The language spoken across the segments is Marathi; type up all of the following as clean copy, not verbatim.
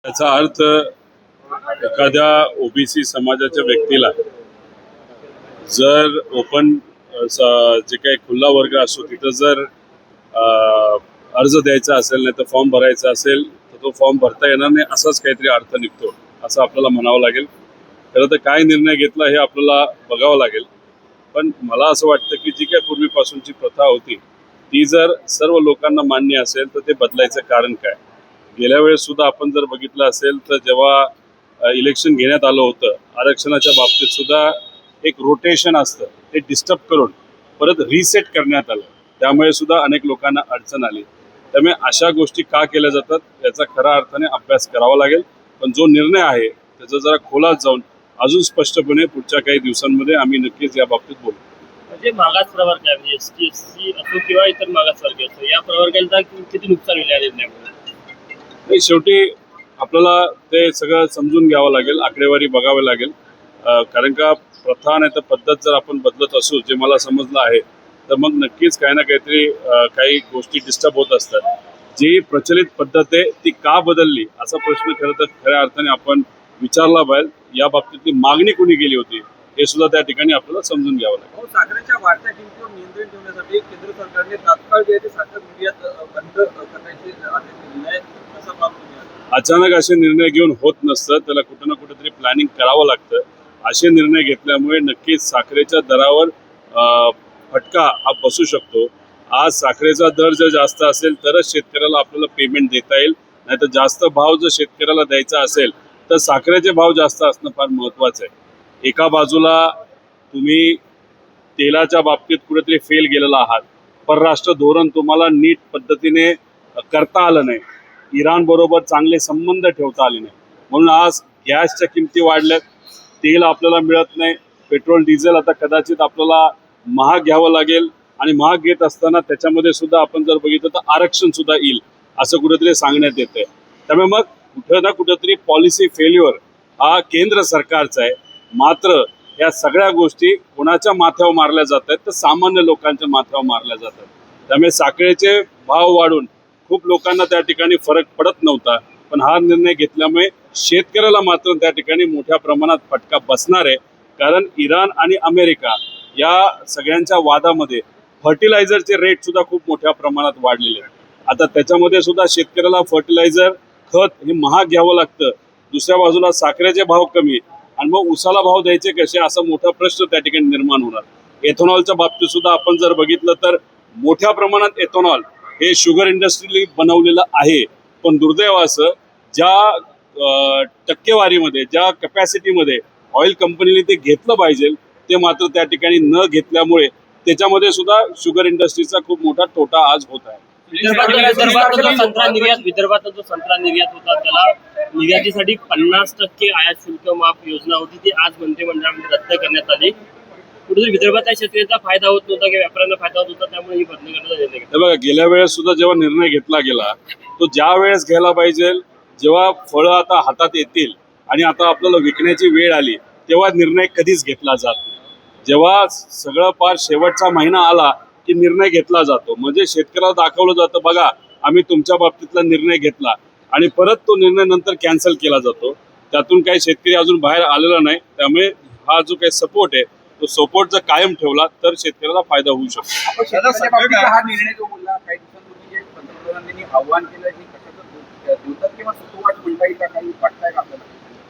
याचा अर्थ एखाद्या ओबीसी समाजाच्या व्यक्तीला जर ओपन जे काही खुला वर्ग असो तिथं जर अर्ज द्यायचा असेल नाही तर फॉर्म भरायचा असेल तर तो फॉर्म भरता येणार नाही असाच काहीतरी अर्थ निघतो असं आपल्याला म्हणावं लागेल. खरं तर काय निर्णय घेतला हे आपल्याला बघावं लागेल. पण मला असं वाटतं की जी काही पूर्वीपासूनची प्रथा होती ती जर सर्व लोकांना मान्य असेल तर ते बदलायचं कारण काय. गेल्या वेळेस सुद्धा आपण जर बघितलं असेल तर जेव्हा इलेक्शन घेण्यात आलं होतं आरक्षणाच्या बाबतीत सुद्धा एक रोटेशन असतं ते डिस्टर्ब करून परत रिसेट करण्यात आलं. त्यामुळे सुद्धा अनेक लोकांना अडचण आली. त्यामुळे अशा गोष्टी का केल्या जातात याचा खऱ्या अर्थाने अभ्यास करावा लागेल. पण जो निर्णय आहे त्याचा जरा खोलात जाऊन अजून स्पष्टपणे पुढच्या काही दिवसांमध्ये आम्ही नक्कीच या बाबतीत बोलू. म्हणजे मागास प्रवर्ग आहे म्हणजे एसटी एससी असो किंवा इतर मागासवर्गीय असो या प्रवर्गाला किती नुकसान होईल या निर्णयामुळे. शेवटी आपल्याला ते सगळं समजून घ्यावं लागेल, आकडेवारी बघावी लागेल. कारण का प्रथा नाही तर पद्धत जर आपण बदलत असू जे मला समजलं आहे तर मग नक्कीच काही ना काहीतरी काही गोष्टी डिस्टर्ब होत असतात. जी प्रचलित पद्धत आहे ती का बदलली असा प्रश्न खरं तर खऱ्या अर्थाने आपण विचारला पाहिजे. या बाबतीतली मागणी कोणी केली होती हे सुद्धा त्या ठिकाणी आपल्याला समजून घ्यावं लागेल. साखरेच्या वाढत्या किमतीवर नियंत्रण ठेवण्यासाठी केंद्र सरकारने तात्काळ जे साखर निर्यात बंद करण्याचे आदेश दिले आहेत. कसा पाहतो? अचानक असे निर्णय घेऊन होत नसतं, त्याला कुठं ना कुठेतरी प्लॅनिंग करावं लागतं. असे निर्णय घेतल्यामुळे नक्कीच साखरेच्या दरावर फटका हा बसू शकतो. आज साखरेचा दर जर जास्त असेल तरच शेतकऱ्याला आपल्याला पेमेंट देता येईल, नाही तर जास्त भाव जर शेतकऱ्याला द्यायचा असेल तर साखरेचे भाव जास्त असणं फार महत्त्वाचं आहे. एका बाजूला तुम्ही तेलाच्या बाबतीत कुठेतरी फेल गेलेला आहात. परराष्ट्र धोरण तुम्हाला नीट पद्धतीने करता आलं नाही. इराण बरोबर चांगले संबंध ठेवता आले नाही. म्हणून आज गॅसच्या किमती वाढल्यात, तेल आपल्याला मिळत नाही, पेट्रोल डिझेल आता कदाचित आपल्याला महाग घ्यावं लागेल. आणि महाग घेत असताना त्याच्यामध्ये सुद्धा आपण जर बघितलं तर आरक्षण सुद्धा येईल असं कुठेतरी सांगण्यात येतंय. त्यामुळे मग कुठं ना कुठेतरी पॉलिसी फेल्युअर हा केंद्र सरकारचा आहे. मात्र या सगळ्या गोष्टी कोणाच्या माथ्यावर मारल्या जात आहेत तर सामान्य लोकांच्या माथ्यावर मारल्या जातात. त्यामुळे साखरेचे भाव वाढून खूप लोकांना त्या ठिकाणी फरक पडत नव्हता. पण हा निर्णय घेतल्यामुळे शेतकऱ्याला मात्र त्या ठिकाणी मोठ्या प्रमाणात फटका बसणार आहे. कारण इराण आणि अमेरिका या सगळ्यांच्या वादामध्ये फर्टिलायझरचे रेट सुद्धा खूप मोठ्या प्रमाणात वाढलेले आहेत. आता त्याच्यामध्ये सुद्धा शेतकऱ्याला फर्टिलायझर खत हे महाग घ्यावं लागतं. दुसऱ्या बाजूला साखरेचे भाव कमी आणि मग उसाला भाव द्यायचे कसे असा मोठा प्रश्न त्या ठिकाणी निर्माण होणार. एथेनॉलच्या बाबतीत सुद्धा आपण जर बघितलं तर मोठ्या प्रमाणात एथेनॉल हे शुगर इंडस्ट्रीला बनवलेलं आहे. पण दुर्दैव असं ज्या टक्केवारीमध्ये ज्या कॅपॅसिटीमध्ये ऑइल कंपनीने ते घेतलं पाहिजे ते मात्र त्या ठिकाणी न घेतल्यामुळे त्याच्यामध्ये सुद्धा शुगर इंडस्ट्रीचा खूप मोठा तोटा आज होत आहे. विदर्भात जो संत्रा निर्यात होता त्याला निर्यातीसाठी 50% आयात शुल्क माफ योजना होती ती आज मंत्रिमंडळामध्ये रद्द करण्यात आली. कुठेतरी विदर्भातल्या शेतकऱ्यांचा फायदा होत नव्हता किंवा व्यापाऱ्यांना फायदा होत होता त्यामुळे ही बंद करण्याचा निर्णय घेतला. बघा गेल्या वेळेस सुद्धा जेव्हा निर्णय घेतला गेला तो ज्या वेळेस घ्यायला पाहिजे जेव्हा फळं आता हातात येतील आणि आता आपल्याला विकण्याची वेळ आली तेव्हा निर्णय कधीच घेतला जात नाही. जेव्हा सगळं पार शेवटचा महिना आला की निर्णय घेतला जातो. म्हणजे शेतकऱ्याला दाखवलं जातं बघा आम्ही तुमच्या बाबतीतला निर्णय घेतला आणि परत तो निर्णय नंतर कॅन्सल केला जातो. त्यातून काही शेतकरी अजून बाहेर आलेला नाही. त्यामुळे हा जो काही सपोर्ट आहे तो सपोर्ट जर कायम ठेवला तर शेतकऱ्याला फायदा होऊ शकतो. हा निर्णय जो बोलला काही दिवसांपूर्वी जे पंतप्रधानांनी आव्हान केलं हे कशाचं दिवसात किंवा सुतोवाच म्हणता येईल काही वाटतंय का आपल्याला?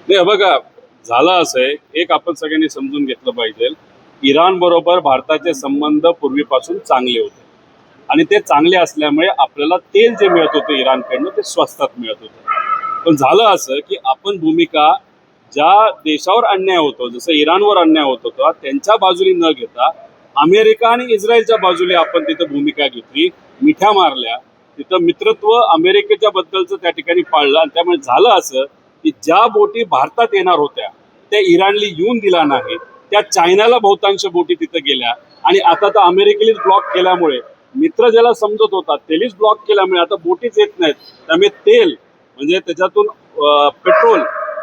नाही बघा झालं असं आहे एक आपण सगळ्यांनी समजून घेतलं पाहिजे. इराण बरोबर भारताचे संबंध पूर्वीपासून चांगले होते आणि ते चांगले असल्यामुळे आपल्याला तेल जे मिळत होते इराणकडनं ते स्वस्तात मिळत होतं. पण झालं असं की आपण भूमिका ज्या देशावर अन्याय होतो जसं इराणवर अन्याय होत होता त्यांच्या बाजूने न घेता अमेरिका आणि इस्रायलच्या बाजूने आपण तिथं भूमिका घेतली. मिठ्या मारल्या. तिथं मित्रत्व अमेरिकेच्या बद्दलचं त्या ठिकाणी पाळलं आणि त्यामुळे झालं असं की ज्या बोटी भारतात येणार होत्या त्या इराणला येऊन दिला नाही. त्या चायनाला बहुतांश बोटी तिथं गेल्या आणि आता तर अमेरिकेलीच ब्लॉक केल्यामुळे मित्र ज्याला समजत होता तेलीच ब्लॉक केल्यामुळे आता बोटीच येत नाहीत. त्यामुळे तेल म्हणजे त्याच्यातून पेट्रोल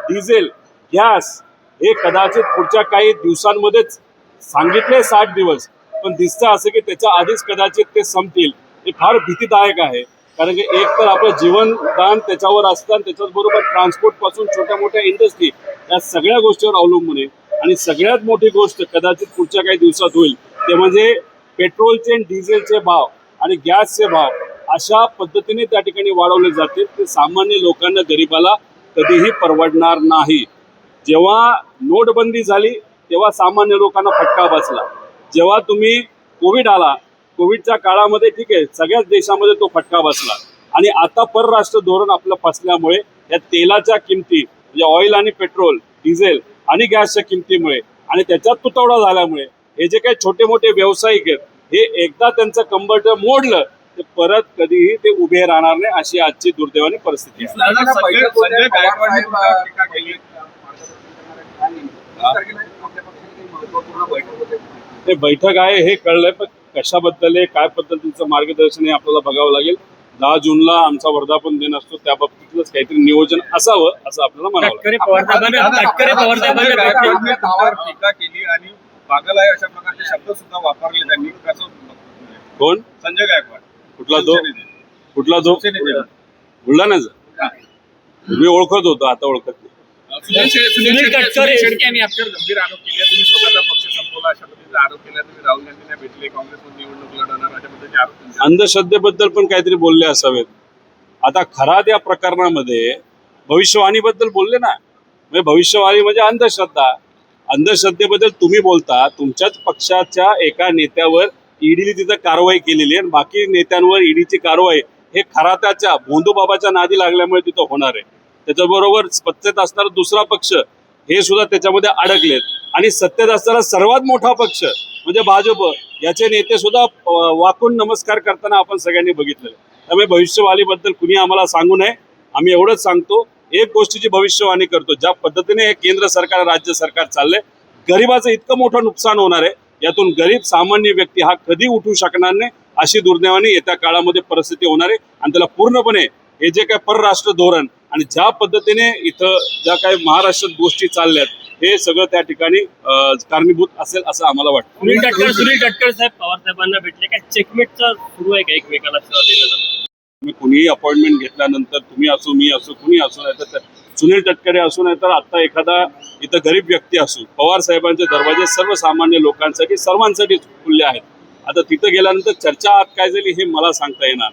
डिझेल गॅस हे कदाचित पुढच्या काही दिवसांमध्येच सांगितले 60 दिवस पण दिसतं असं की त्याच्या आधीच कदाचित ते संपतील. हे फार भीतीदायक आहे. कारण की एक तर आपलं जीवनदान त्याच्यावर असतं आणि त्याच्याचबरोबर ट्रान्सपोर्ट पासून छोट्या मोठ्या इंडस्ट्री या सगळ्या गोष्टीवर अवलंबून आहे. आणि सगळ्यात मोठी गोष्ट कदाचित पुढच्या काही दिवसात होईल ते म्हणजे पेट्रोलचे आणि डिझेलचे भाव आणि गॅसचे भाव अशा पद्धतीने त्या ठिकाणी वाढवले जातील ते सामान्य लोकांना, गरिबाला कधीही परवडणार नाही. जेव्हा नोटबंदी झाली तेव्हा सामान्य लोकांना फटका बसला. जेव्हा तुम्ही कोविड आला, कोविडच्या काळामध्ये ठीक आहे सगळ्याच देशामध्ये तो फटका बसला. आणि आता परराष्ट्र धोरण आपलं फसल्यामुळे या तेलाच्या किमती म्हणजे ऑइल आणि पेट्रोल, डिझेल आणि गॅसच्या किमतीमुळे आणि त्याच्यात तुटवडा झाल्यामुळे हे जे काही छोटे मोठे व्यावसायिक आहेत हे एकदा त्यांचं कंबरट मोडलं ते परत कधीही ते उभे राहणार नाही, अशी आजची दुर्दैवानी परिस्थिती आहे. संजय गायकवाडने तुमच्यावर टीका केली. महत्वपूर्ण बैठक होते. ते बैठक आहे हे कळलंय, पण कशाबद्दल आहे काय पद्धतीचं मार्गदर्शन हे आपल्याला बघावं लागेल. 10 जूनला आमचा वर्धापन दिन असतो, त्या बाबतीतलंच काहीतरी नियोजन असावं असं आपल्याला म्हणावं लागेल. गायकवाडने तुमच्यावर टीका केली आणि पागल आहे अशा प्रकारचे शब्द सुद्धा वापरले त्यांनी. कसं कोण? संजय गायकवाड. कुठला तो बुलढाण्याचा? मी ओळखत होतो, आता ओळखत नाही. सुनील तटकरे यांनी आपल्यावर गंभीर आरोप केले. तुम्ही स्वतःचा पक्ष संपवला अशा पद्धतीचा आरोप केला. तुम्ही राहुल गांधींना भेटले, काँग्रेसमध्ये निवडणूक लढवणार अशा पद्धतीचे आरोप केले. अंधश्रद्धेबद्दल पण काहीतरी बोलले असावेत. आता खरा त्या प्रकरणामध्ये भविष्यवाणीबद्दल बोलले ना, म्हणजे भविष्यवाणी म्हणजे अंधश्रद्धा. अंधश्रद्धेबद्दल तुम्ही बोलता, तुमच्याच पक्षाच्या एका नेत्यावर ईडीने तिथं कारवाई केलेली आहे आणि बाकी नेत्यांवर ईडीची कारवाई हे खरा त्याच्या भोंदूबाबाच्या नादी लागल्यामुळे तिथं होणार आहे. त्याच्याबरोबर सत्तेत असणारा दुसरा पक्ष हे सुद्धा त्याच्यामध्ये अडकलेत आणि सत्तेत असणारा सर्वात मोठा पक्ष म्हणजे भाजप याचे नेते सुद्धा वाकून नमस्कार करताना आपण सगळ्यांनी बघितलेलं. त्यामुळे भविष्यवाणीबद्दल कुणी आम्हाला सांगू नये. आम्ही एवढंच सांगतो, एक गोष्टीची भविष्यवाणी करतो, ज्या पद्धतीने हे केंद्र सरकार राज्य सरकार चाललंय, गरिबाचं इतकं मोठं नुकसान होणार आहे, यातून गरीब सामान्य व्यक्ती हा कधी उठू शकणार नाही, अशी दुर्दैवाने येत्या काळामध्ये परिस्थिती होणार आहे. आणि त्याला पूर्णपणे हे जे काही परराष्ट्र धोरण आणि ज्या पद्धतीने इथं ज्या काही महाराष्ट्रात गोष्टी चालल्यात हे सगळं त्या ठिकाणी कारणीभूत असेल असं आम्हाला वाटतं. सुनील तटकरे साहेब पवार साहेबांना भेटले, काय चेकमेटचा सुरू आहे का एकमेकाला सेवा देण्याचा? तुम्ही कुणीही अपॉइंटमेंट घेतल्यानंतर तुम्ही असो मी असो कुणी असो नाही तर सुनील तटकरे असो नाही तर आता एखादा इथं गरीब व्यक्ती असो, पवार साहेबांचे दरवाजे सर्वसामान्य लोकांसाठी सर्वांसाठी खुले आहेत. आता तिथं गेल्यानंतर चर्चा आत काय झाली हे मला सांगता येणार.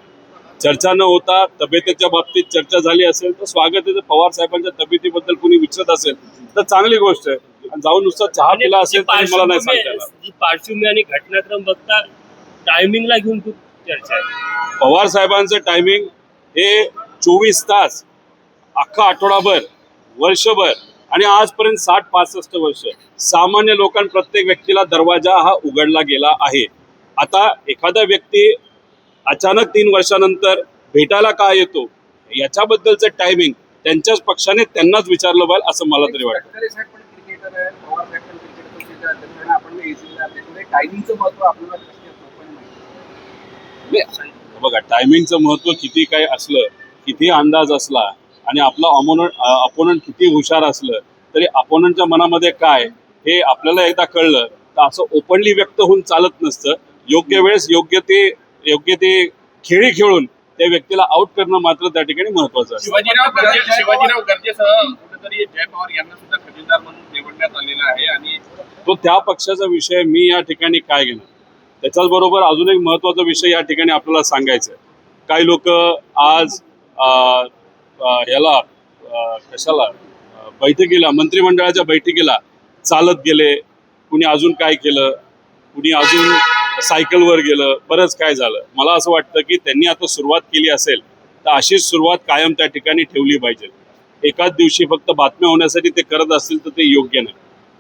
चर्चा न होता तब्येतीच्या बाबतीत चर्चा झाली असेल तर स्वागत आहे. पवार साहेबांच्या तब्येतीबद्दल कुणी विचारत असेल तर चांगली गोष्ट आहे. जाऊन नुसता चहा पिला असेल तर मला नाही सांगता येणार. जी पार्श्वभूमी आणि घटनाक्रम बघता टायमिंगला घेऊन खूप चर्चा आहे. पवार साहेबांचं टायमिंग हे 24 तास, अख्खा आठवडाभर, वर्षभर आणि आजपर्यंत 60-65 वर्ष सामान्य प्रत्येक व्यक्तीला दरवाजा हा उघडला गेला आहे. आता एखादा व्यक्ती अचानक 3 वर्षानंतर भेटायला का येतो याच्याबद्दलचं टायमिंग त्यांच्याच पक्षाने त्यांनाच विचारलं पाहिजे असं मला तरी वाटतं. बघा, टायमिंगचं महत्व किती काय असलं, किती अंदाज असला आणि आपला अपोनंट किती हुशार असलं तरी अपोनंटच्या मनामध्ये काय हे आपल्याला एकदा कळलं तर असं ओपनली व्यक्त होऊन चालत नसतं. योग्य वेळेस योग्य ते खेळी खेळून त्या व्यक्तीला आउट करणं मात्र त्या ठिकाणी महत्वाचं आहे. शिवाजीराव गर्जेसह कुठेतरी जय पवार यांना सुद्धा खजिनदार म्हणून निवडण्यात आलेला आहे आणि तो त्या पक्षाचा विषय मी या ठिकाणी काय घेणार. त्याच्याच बरोबर अजून एक महत्वाचा विषय या ठिकाणी आपल्याला सांगायचा आहे. काही लोक आज कशाला बैठकीला, मंत्रिमंडळाच्या बैठकीला चालत गेले, कुणी अजून काय केलं, कुणी अजून सायकलवर गेलं, बरंच काय झालं. मला असं वाटतं की त्यांनी आता सुरुवात केली असेल तर अशीच सुरुवात कायम त्या ठिकाणी ठेवली पाहिजे. एकाच दिवशी फक्त बातम्या होण्यासाठी ते करत असतील तर ते योग्य नाही.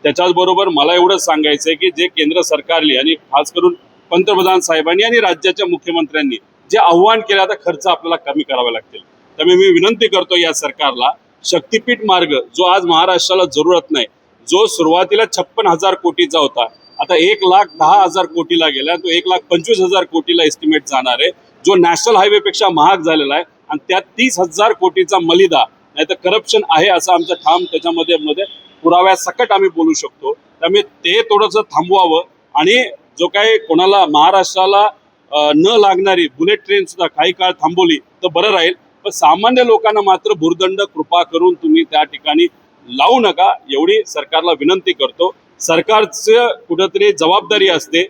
त्याच्याच बरोबर मला एवढंच सांगायचं आहे की जे केंद्र सरकारने आणि खास करून पंतप्रधान साहेबांनी आणि राज्याच्या मुख्यमंत्र्यांनी जे आव्हान केलं, आता खर्च आपल्याला कमी करावे लागतील. त्यामुळे मी विनंती करतो या सरकारला, शक्तीपीठ मार्ग जो आज महाराष्ट्राला जरूरत नाही, जो सुरुवातीला 56,000 कोटीचा होता, आता 1,10,000 कोटीला गेला, तो 1,25,000 कोटीला एस्टिमेट जाणार आहे, जो नॅशनल हायवे पेक्षा महाग झालेला आहे आणि त्यात 30,000 कोटीचा मलिदा नाही तर करप्शन आहे असं आमचं ठाम त्याच्यामध्ये पुराव्यासकट आम्ही बोलू शकतो. त्यामुळे ते थोडंसं थांबवावं आणि जो काही कोणाला महाराष्ट्राला न लागणारी बुलेट ट्रेन सुद्धा काही काळ थांबवली तर बरं राहील. पण सामान्य लोकांना मात्र भुर्दंड कृपा करून तुम्ही त्या ठिकाणी लावू नका एवढी सरकारला विनंती करतो. सरकारचं कुठंतरी जबाबदारी असते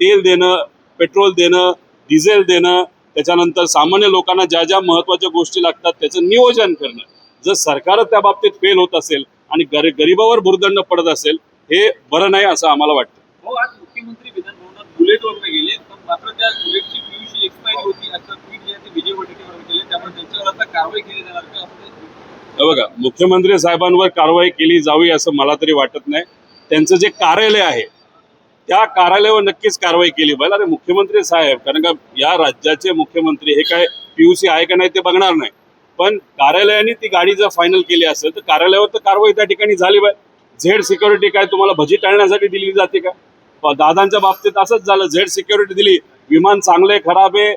तेल देणं, पेट्रोल देणं, डिझेल देणं, त्याच्यानंतर सामान्य लोकांना ज्या ज्या महत्त्वाच्या गोष्टी लागतात त्याचं नियोजन करणं. जर सरकार त्या बाबतीत फेल होत असेल आणि गरीबावर भुर्दंड पडत असेल हे बरं नाही असं आम्हाला वाटतं. हो, आज मुख्यमंत्री विधानभवनात बुलेटवर गेले पण मात्र त्या बुलेटची पीयूसी एक्सपायरी होती असं ट्विट जे आहे ते विजय वडेट्टीवर केले, त्यामुळे त्यांच्यावर आता कारवाई केली जाणार का असं? बघा, मुख्यमंत्री साहेबांवर कारवाई केली जावी असं मला तरी वाटत नाही. त्यांचं जे कार्यालय आहे त्या कार्यालयावर नक्कीच कारवाई केली पाहिजे. अरे मुख्यमंत्री साहेब, कारण का या राज्याचे मुख्यमंत्री हे काय पीयूसी आहे का नाही ते बघणार नाही, पण कार्यालयाने ती गाडी जर फायनल केली असेल तर कार्यालयावर तर कारवाई त्या ठिकाणी झाली पाहिजे. झेड सिक्युरिटी काय तुम्हाला भजी टाळण्यासाठी दिली जाते का? दादांच्या बाबतीत असंच झालं, झेड सिक्युरिटी दिली, विमान चांगले खराब आहे,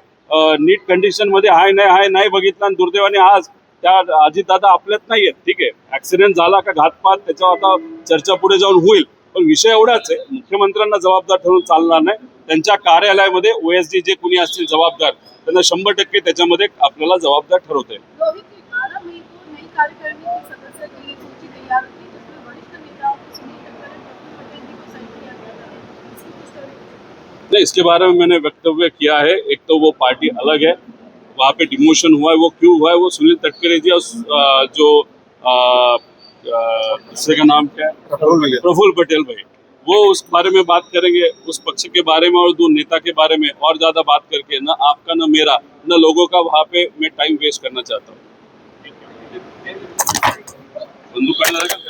नीट कंडिशन मध्ये हाय नाही बघितलं आणि दुर्दैवाने आज त्या अजितदादा आपल्यात नाही आहेत. ठीक आहे, ऍक्सिडेंट झाला का घातपात त्याच्यावर आता चर्चा पुढे जाऊन होईल, पण विषय एवढाच आहे, मुख्यमंत्र्यांना जबाबदार ठरवून चालणार नाही. त्यांच्या कार्यालयामध्ये OSD जे कुणी असतील जबाबदार त्यांना 100% त्याच्यामध्ये आपल्याला जबाबदार ठरवता येईल. रोहित, 12 मई को नई कार्यकारिणी के सदस्य के लिए सूची तैयार हुई जिसमें वरिष्ठ नेताओं को सुनील तटकरे और प्रफुल्ल पटेल जी को साइन किया गया था। इसकी किस तरह की? नहीं, इसके बारे में मैंने वक्तव्य किया है. एक तो वो पार्टी अलग है, वहाँ पे डिमोशन हुआ है, वो क्यों हुआ है वो सुनील तटकरे जी और जो दूसरे का नाम क्या है, प्रफुल्ल पटेल भाई, वो उस बारे में बात करेंगे, उस पक्ष के बारे में और दो नेता के बारे में और ज्यादा बात करके न आपका न मेरा न लोगों का वहाँ पे मैं टाइम वेस्ट करना चाहता हूँ. बंदूक काढणार आहे का?